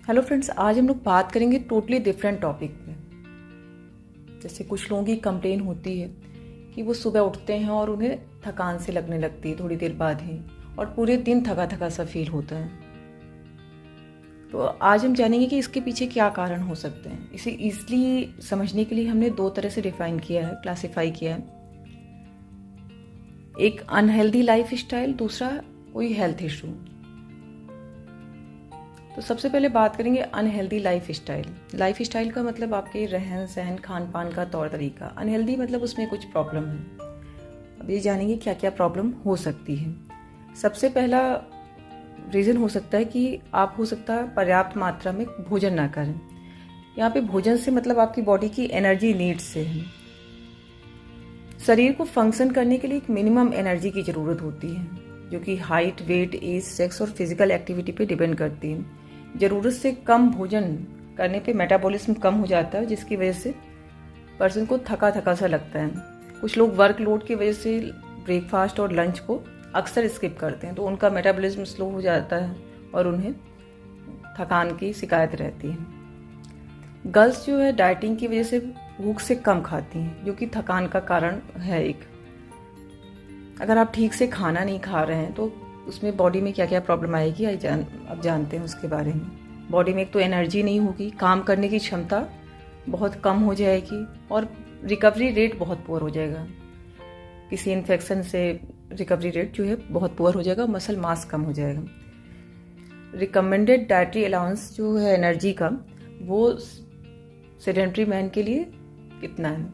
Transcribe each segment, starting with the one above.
Hello friends, आज हम लोग बात करेंगे टोटली डिफरेंट टॉपिक पे। जैसे कुछ लोगों की कंप्लेन होती है कि वो सुबह उठते हैं और उन्हें थकान से लगने लगती है थोड़ी देर बाद ही, और पूरे दिन थका थका सा फील होता है। तो आज हम जानेंगे कि इसके पीछे क्या कारण हो सकते हैं। इसे ईजिली समझने के लिए हमने दो तरह से डिफाइन किया है, क्लासिफाई किया है। एक अनहेल्दी लाइफ स्टाइल, दूसरा कोई हेल्थ इशू। तो सबसे पहले बात करेंगे unhealthy life style. Life style का मतलब आपके रहन सहन खान पान का तौर तरीका। अनहेल्दी मतलब उसमें कुछ प्रॉब्लम है। अब ये जानेंगे क्या क्या प्रॉब्लम हो सकती है। सबसे पहला रीज़न हो सकता है कि आप हो सकता है पर्याप्त मात्रा में भोजन ना करें। यहाँ पे भोजन से मतलब आपकी बॉडी की एनर्जी नीड्स से है। शरीर को फंक्शन करने के लिए एक मिनिमम एनर्जी की ज़रूरत होती है, जो कि हाइट, वेट, एज, सेक्स और फिजिकल एक्टिविटी पे डिपेंड करती है। ज़रूरत से कम भोजन करने पे मेटाबॉलिज्म कम हो जाता है, जिसकी वजह से पर्सन को थका थका सा लगता है। कुछ लोग वर्कलोड की वजह से ब्रेकफास्ट और लंच को अक्सर स्किप करते हैं, तो उनका मेटाबॉलिज्म स्लो हो जाता है और उन्हें थकान की शिकायत रहती है। गर्ल्स जो है डाइटिंग की वजह से भूख से कम खाती हैं, जो कि थकान का कारण है एक। अगर आप ठीक से खाना नहीं खा रहे हैं तो उसमें बॉडी में क्या क्या प्रॉब्लम आएगी अब जानते हैं उसके बारे में। बॉडी में एक तो एनर्जी नहीं होगी, काम करने की क्षमता बहुत कम हो जाएगी और रिकवरी रेट बहुत पुअर हो जाएगा। किसी इन्फेक्शन से रिकवरी रेट जो है बहुत पुअर हो जाएगा, मसल मास कम हो जाएगा। रिकमेंडेड डाइटरी अलाउंस जो है एनर्जी का, वो सेडेंट्री मैन के लिए कितना है,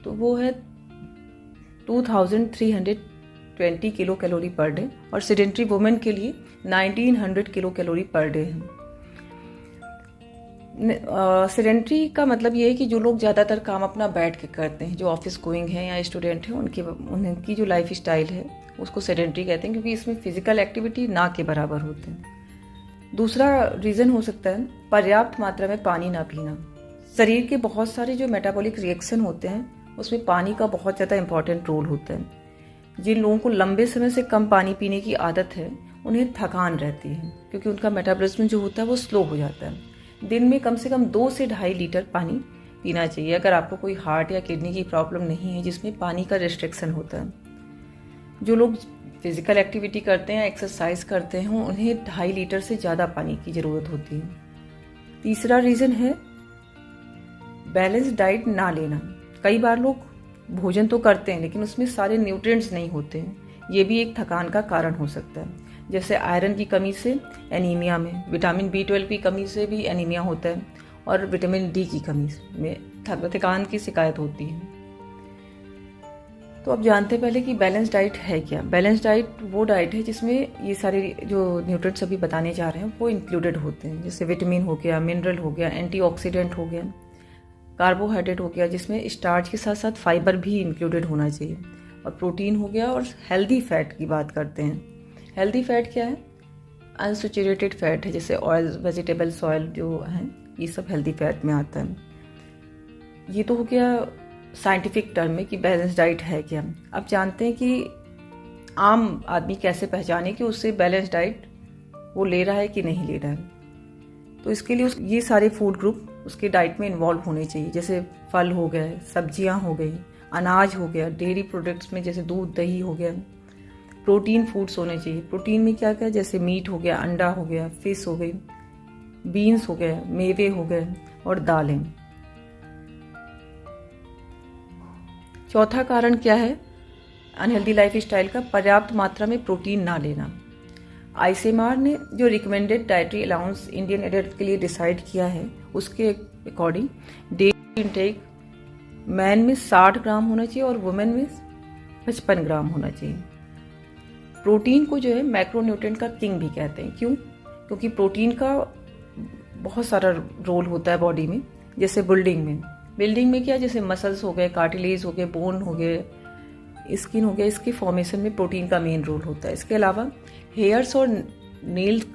तो वो है 2320 किलो कैलोरी पर डे, और सेडेंट्री वुमेन के लिए 1900 किलो कैलोरी पर डे है। सेडेंट्री का मतलब ये है कि जो लोग ज़्यादातर काम अपना बैठ के करते हैं, जो ऑफिस गोइंग हैं या स्टूडेंट हैं, उनकी जो लाइफ स्टाइल है उसको सेडेंट्री कहते हैं, क्योंकि इसमें फिजिकल एक्टिविटी ना के बराबर होते हैं। दूसरा रीज़न हो सकता है पर्याप्त मात्रा में पानी ना पीना। शरीर के बहुत सारे जो मेटाबॉलिक रिएक्शन होते हैं उसमें पानी का बहुत ज़्यादा इंपॉर्टेंट रोल होता है। जिन लोगों को लंबे समय से कम पानी पीने की आदत है उन्हें थकान रहती है, क्योंकि उनका मेटाबॉलिज्म जो होता है वो स्लो हो जाता है। दिन में कम से कम 2 से 2.5 लीटर पानी पीना चाहिए, अगर आपको कोई हार्ट या किडनी की प्रॉब्लम नहीं है जिसमें पानी का रिस्ट्रिक्शन होता है। जो लोग फिजिकल एक्टिविटी करते हैं, एक्सरसाइज करते हैं, उन्हें 2.5 लीटर से ज़्यादा पानी की ज़रूरत होती है। तीसरा रीज़न है बैलेंस डाइट ना लेना। कई बार लोग भोजन तो करते हैं लेकिन उसमें सारे न्यूट्रिएंट्स नहीं होते हैं, ये भी एक थकान का कारण हो सकता है। जैसे आयरन की कमी से एनीमिया में, विटामिन B12 की कमी से भी एनीमिया होता है, और विटामिन D की कमी में थकान की शिकायत होती है। तो अब जानते हैं पहले कि बैलेंस डाइट है क्या। बैलेंस डाइट वो डाइट है जिसमें ये सारे जो न्यूट्रिएंट्स अभी बताने जा रहे हैं वो इंक्लूडेड होते हैं, जैसे विटामिन हो गया, मिनरल हो गया, एंटीऑक्सीडेंट हो गया, कार्बोहाइड्रेट हो गया जिसमें स्टार्च के साथ साथ फाइबर भी इंक्लूडेड होना चाहिए, और प्रोटीन हो गया, और हेल्दी फैट की बात करते हैं। हेल्दी फैट क्या है? अनसैचुरेटेड फैट है, जैसे ऑयल, वेजिटेबल्स ऑयल जो है, ये सब हेल्दी फैट में आता है। ये तो हो गया साइंटिफिक टर्म में कि बैलेंस डाइट है क्या। अब जानते हैं कि आम आदमी कैसे पहचाने कि उससे बैलेंस डाइट वो ले रहा है कि नहीं ले रहा है। तो इसके लिए ये सारे फूड ग्रुप उसके डाइट में इन्वॉल्व होने चाहिए, जैसे फल हो गए, सब्जियां हो गई, अनाज हो गया, डेयरी प्रोडक्ट्स में जैसे दूध, दही हो गया, प्रोटीन फूड्स होने चाहिए। प्रोटीन में क्या क्या, जैसे मीट हो गया, अंडा हो गया, फिश हो गई, बीन्स हो गए, मेवे हो गए, और दालें। चौथा कारण क्या है अनहेल्दी लाइफ स्टाइल का? पर्याप्त मात्रा में प्रोटीन ना लेना। आईसीएमआर ने जो recommended dietary allowance Indian adult के लिए डिसाइड किया है, उसके अकॉर्डिंग डेली इंटेक मैन में 60 ग्राम होना चाहिए और वुमेन में 55 ग्राम होना चाहिए। प्रोटीन को जो है मैक्रोन्यूट्रिएंट का किंग भी कहते हैं। क्यों? क्योंकि प्रोटीन का बहुत सारा रोल होता है बॉडी में, जैसे बिल्डिंग में क्या, जैसे मसल्स हो गए, कार्टिलेज हो गए, बोन हो गए, स्किन हो गया, इसके फॉर्मेशन में प्रोटीन का मेन रोल होता है। इसके अलावा हेयर्स और नेल्स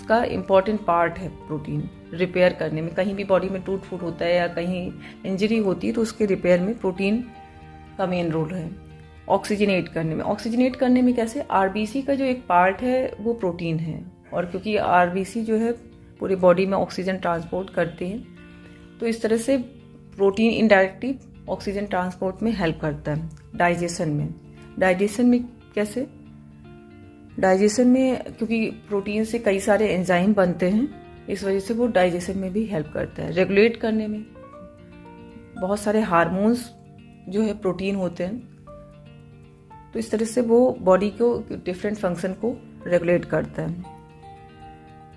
का इम्पॉर्टेंट पार्ट है प्रोटीन रिपेयर करने में। कहीं भी बॉडी में टूट फूट होता है या कहीं इंजरी होती है तो उसके रिपेयर में प्रोटीन का मेन रोल है। ऑक्सीजनेट करने में कैसे? आरबीसी का जो एक पार्ट है वो प्रोटीन है, और क्योंकि आरबीसी जो है पूरी बॉडी में ऑक्सीजन ट्रांसपोर्ट करते हैं। तो इस तरह से प्रोटीन इनडायरेक्टली ऑक्सीजन ट्रांसपोर्ट में हेल्प करता है। डाइजेशन में कैसे? डाइजेशन में क्योंकि प्रोटीन से कई सारे एंजाइम बनते हैं, इस वजह से वो डाइजेशन में भी हेल्प करता है। रेगुलेट करने में बहुत सारे हार्मोन्स जो है प्रोटीन होते हैं, तो इस तरह से वो बॉडी को डिफरेंट फंक्शन को रेगुलेट करता है।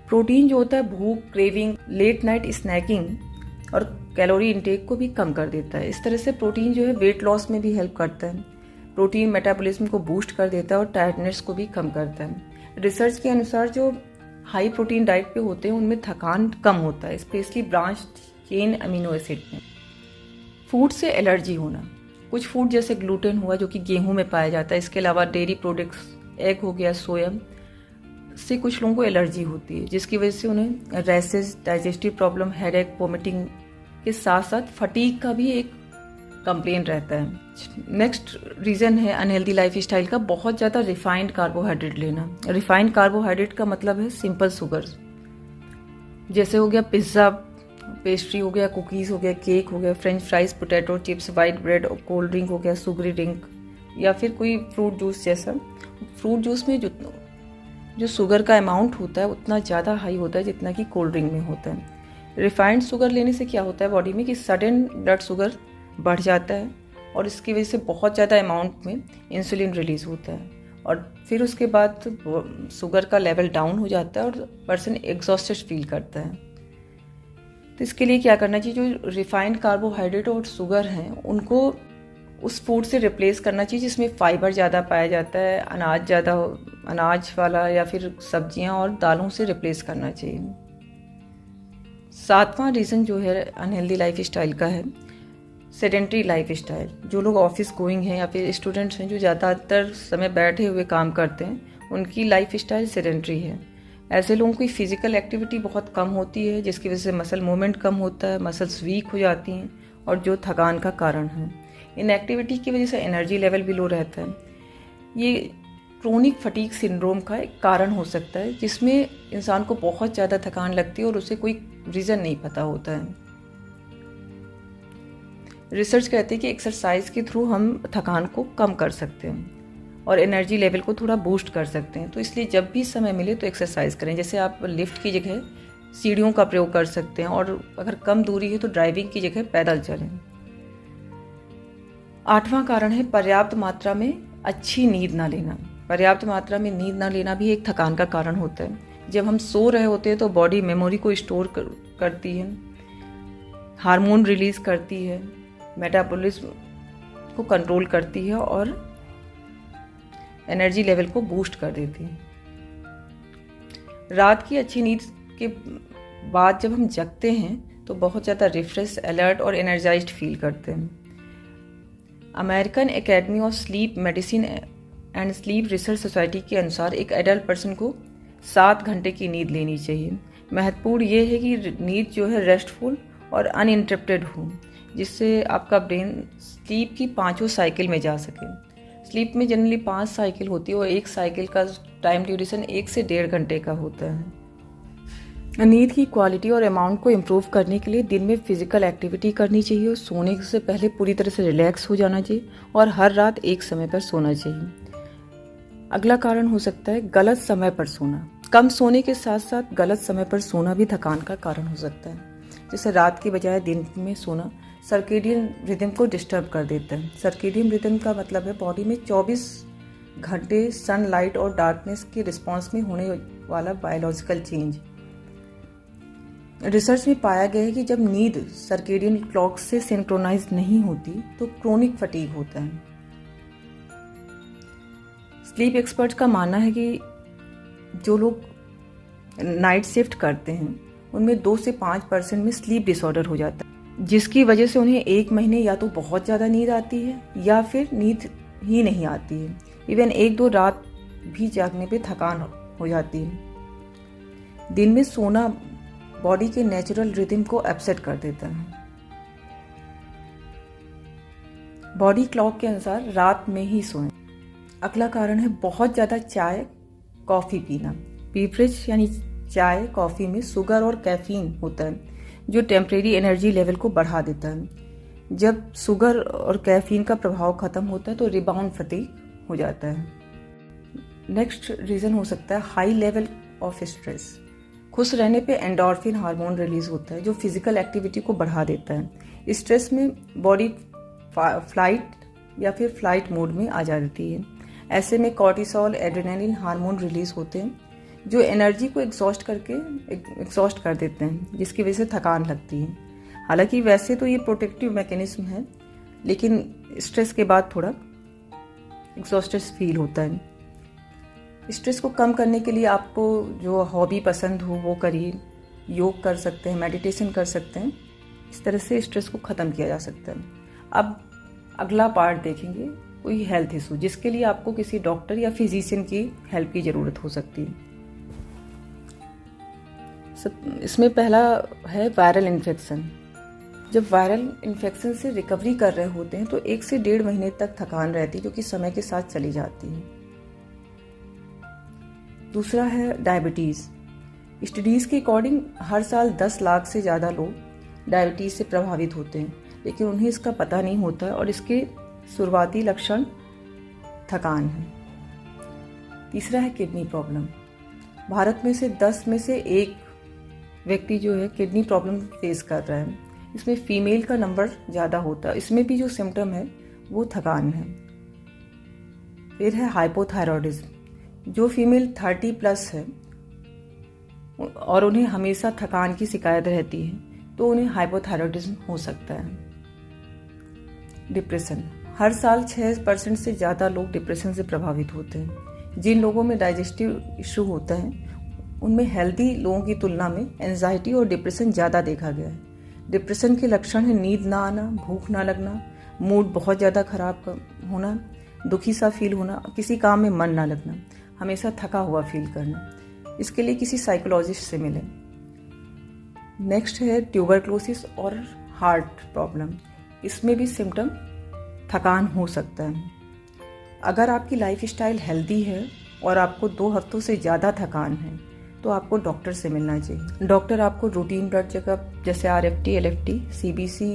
प्रोटीन जो होता है भूख, क्रेविंग, लेट नाइट स्नैकिंग और कैलोरी इंटेक को भी कम कर देता है। इस तरह से प्रोटीन जो है वेट लॉस में भी हेल्प करता है। प्रोटीन मेटाबॉलिज्म को बूस्ट कर देता है और टायर्डनेस को भी कम करता है। रिसर्च के अनुसार जो हाई प्रोटीन डाइट पे होते हैं उनमें थकान कम होता है, specially branch chain amino acid में। फूड से एलर्जी होना, कुछ फूड जैसे ग्लूटेन हुआ जो कि गेहूं में पाया जाता है, इसके अलावा डेयरी प्रोडक्ट्स, एग हो गया, सोया से कुछ लोगों को एलर्जी होती है, जिसकी वजह से उन्हें rashes, digestive problem, headache, vomiting के साथ साथ फटीग का भी एक कंप्लेन रहता है। नेक्स्ट रीज़न है अनहेल्दी लाइफ स्टाइल का, बहुत ज़्यादा रिफाइंड कार्बोहाइड्रेट लेना। रिफाइंड कार्बोहाइड्रेट का मतलब है सिंपल शुगर, जैसे हो गया पिज्ज़ा, पेस्ट्री हो गया, कुकीज़ हो गया, केक हो गया, French fries, potato chips, white bread और कोल्ड ड्रिंक हो गया, सुगरी ड्रिंक, या फिर कोई फ्रूट जूस जैसा। फ्रूट जूस में जो शुगर का अमाउंट होता है उतना ज़्यादा हाई होता है जितना कि कोल्ड ड्रिंक में होता है। रिफाइंड शुगर लेने से क्या होता है बॉडी में कि सडन ब्लड शुगर बढ़ जाता है और इसकी वजह से बहुत ज़्यादा अमाउंट में इंसुलिन रिलीज होता है और फिर उसके बाद शुगर का लेवल डाउन हो जाता है और पर्सन एग्जॉस्टेड फील करता है। तो इसके लिए क्या करना चाहिए, जो रिफाइंड कार्बोहाइड्रेट और शुगर हैं उनको उस फूड से रिप्लेस करना चाहिए जिसमें फाइबर ज़्यादा पाया जाता है, अनाज वाला या फिर सब्जियां और दालों से रिप्लेस करना चाहिए। 7वां रीज़न जो है अनहेल्दी लाइफ स्टाइल का है सेडेंट्री लाइफ स्टाइल। जो लोग ऑफिस गोइंग हैं या फिर स्टूडेंट्स हैं जो ज़्यादातर समय बैठे हुए काम करते हैं, उनकी लाइफ स्टाइल सेडेंट्री है। ऐसे लोगों की फिजिकल एक्टिविटी बहुत कम होती है जिसकी वजह से मसल मूवमेंट कम होता है, मसल्स वीक हो जाती हैं और जो थकान का कारण है। इन एक्टिविटी की वजह से एनर्जी लेवल भी लो रहता है। ये क्रोनिक फटीग सिंड्रोम का एक कारण हो सकता है जिसमें इंसान को बहुत ज़्यादा थकान लगती है और उसे कोई रीज़न नहीं पता होता है। रिसर्च कहती है कि एक्सरसाइज के थ्रू हम थकान को कम कर सकते हैं और एनर्जी लेवल को थोड़ा बूस्ट कर सकते हैं। तो इसलिए जब भी समय मिले तो एक्सरसाइज करें। जैसे आप लिफ्ट की जगह सीढ़ियों का प्रयोग कर सकते हैं और अगर कम दूरी है तो ड्राइविंग की जगह पैदल चलें। 8वां कारण है पर्याप्त मात्रा में अच्छी नींद ना लेना। पर्याप्त मात्रा में नींद ना लेना भी एक थकान का कारण होता है। जब हम सो रहे होते हैं तो बॉडी मेमोरी को स्टोर करती है, हार्मोन रिलीज करती है, मेटाबॉलिज्म को कंट्रोल करती है और एनर्जी लेवल को बूस्ट कर देती है। रात की अच्छी नींद के बाद जब हम जगते हैं तो बहुत ज़्यादा रिफ्रेश, अलर्ट और एनर्जाइज्ड फील करते हैं। American academy of sleep medicine and sleep research society के अनुसार एक एडल्ट पर्सन को 7 घंटे की नींद लेनी चाहिए। महत्वपूर्ण ये है कि नींद जो है रेस्टफुल और अनइंटरप्टेड हो, जिससे आपका ब्रेन स्लीप की 5 साइकिल में जा सके। स्लीप में जनरली 5 साइकिल होती है और एक साइकिल का टाइम ड्यूरेशन 1 से 1.5 घंटे का होता है। नींद की क्वालिटी और अमाउंट को इम्प्रूव करने के लिए दिन में फिजिकल एक्टिविटी करनी चाहिए और सोने से पहले पूरी तरह से रिलैक्स हो जाना चाहिए और हर रात एक समय पर सोना चाहिए। अगला कारण हो सकता है गलत समय पर सोना। कम सोने के साथ साथ गलत समय पर सोना भी थकान का कारण हो सकता है। जैसे रात के बजाय दिन में सोना सर्केडियन रिदम को डिस्टर्ब कर देता है। सर्केडियन रिदम का मतलब है बॉडी में 24 घंटे सनलाइट और डार्कनेस के रिस्पॉन्स में होने वाला बायोलॉजिकल चेंज। रिसर्च में पाया गया है कि जब नींद सर्केडियन क्लॉक से सिंक्रोनाइज नहीं होती तो क्रोनिक फटीग होता है। स्लीप एक्सपर्ट्स का मानना है कि जो लोग नाइट शिफ्ट करते हैं उनमें 2 से 5% में स्लीप डिसऑर्डर हो जाता है, जिसकी वजह से उन्हें 1 महीने या तो बहुत ज़्यादा नींद आती है या फिर नींद ही नहीं आती है। इवन 1-2 रात भी जागने पे थकान हो जाती है। दिन में सोना बॉडी के नेचुरल रिदम को अपसेट कर देता है। बॉडी क्लॉक के अनुसार रात में ही सोएं। अगला कारण है बहुत ज़्यादा चाय, कॉफ़ी पीना। बीवरेज यानी चाय कॉफ़ी में शुगर और कैफीन होता है जो टेम्परेरी एनर्जी लेवल को बढ़ा देता है। जब शुगर और कैफीन का प्रभाव खत्म होता है तो रिबाउंड फटीग हो जाता है। नेक्स्ट रीज़न हो सकता है हाई लेवल ऑफ स्ट्रेस। खुश रहने पे एंडोर्फिन हार्मोन रिलीज होता है जो फिजिकल एक्टिविटी को बढ़ा देता है। स्ट्रेस में बॉडी फ्लाइट या फिर फ्लाइट मोड में आ जाती है। ऐसे में कॉर्टिसोल एड्रेनालिन हार्मोन रिलीज होते हैं जो एनर्जी को एग्जॉस्ट कर देते हैं, जिसकी वजह से थकान लगती है। हालांकि वैसे तो ये प्रोटेक्टिव मैकेनिज्म है, लेकिन स्ट्रेस के बाद थोड़ा एग्जॉस्टेड फील होता है। स्ट्रेस को कम करने के लिए आपको जो हॉबी पसंद हो वो करिए। योग कर सकते हैं, मेडिटेशन कर सकते हैं। इस तरह से स्ट्रेस को ख़त्म किया जा सकता है। अब अगला पार्ट देखेंगे, कोई हेल्थ इशू जिसके लिए आपको किसी डॉक्टर या फिजिशियन की हेल्प की ज़रूरत हो सकती है। इसमें पहला है वायरल इन्फेक्शन। जब वायरल इन्फेक्शन से रिकवरी कर रहे होते हैं तो 1 से 1.5 महीने तक थकान रहती है, जो कि समय के साथ चली जाती है। दूसरा है डायबिटीज़। स्टडीज़ के अकॉर्डिंग हर साल 10 लाख से ज़्यादा लोग डायबिटीज़ से प्रभावित होते हैं, लेकिन उन्हें इसका पता नहीं होता और इसके शुरुआती लक्षण थकान है। तीसरा है किडनी प्रॉब्लम। भारत में से 10 में से 1 व्यक्ति जो है किडनी प्रॉब्लम फेस कर रहा है। इसमें फीमेल का नंबर ज़्यादा होता है। इसमें भी जो सिम्टम है वो थकान है। फिर है हाइपोथायरॉयडिज्म। जो फीमेल 30+ है और उन्हें हमेशा थकान की शिकायत रहती है तो उन्हें हाइपोथायरॉयडिज्म हो सकता है। डिप्रेशन। हर साल 6% से ज़्यादा लोग डिप्रेशन से प्रभावित होते हैं। जिन लोगों में डाइजेस्टिव इशू होता है उनमें हेल्दी लोगों की तुलना में एंजाइटी और डिप्रेशन ज़्यादा देखा गया है। डिप्रेशन के लक्षण है नींद ना आना, भूख ना लगना, मूड बहुत ज़्यादा खराब होना, दुखी सा फील होना, किसी काम में मन ना लगना, हमेशा थका हुआ फील करना। इसके लिए किसी साइकोलॉजिस्ट से मिलें। नेक्स्ट है ट्यूबरक्लोसिस और हार्ट प्रॉब्लम। इसमें भी सिम्टम थकान हो सकता है। अगर आपकी लाइफ स्टाइल हेल्दी है और आपको 2 हफ्तों से ज़्यादा थकान है तो आपको डॉक्टर से मिलना चाहिए। डॉक्टर आपको रूटीन ब्लड चेकअप जैसे RFT, LFT, CBC,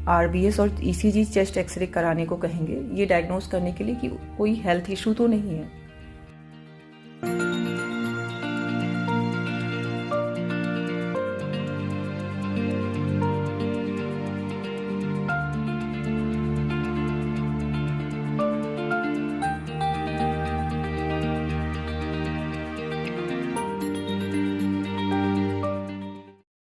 RBS और ECG चेस्ट एक्सरे कराने को कहेंगे, ये डायग्नोज करने के लिए कि कोई हेल्थ इशू तो नहीं है।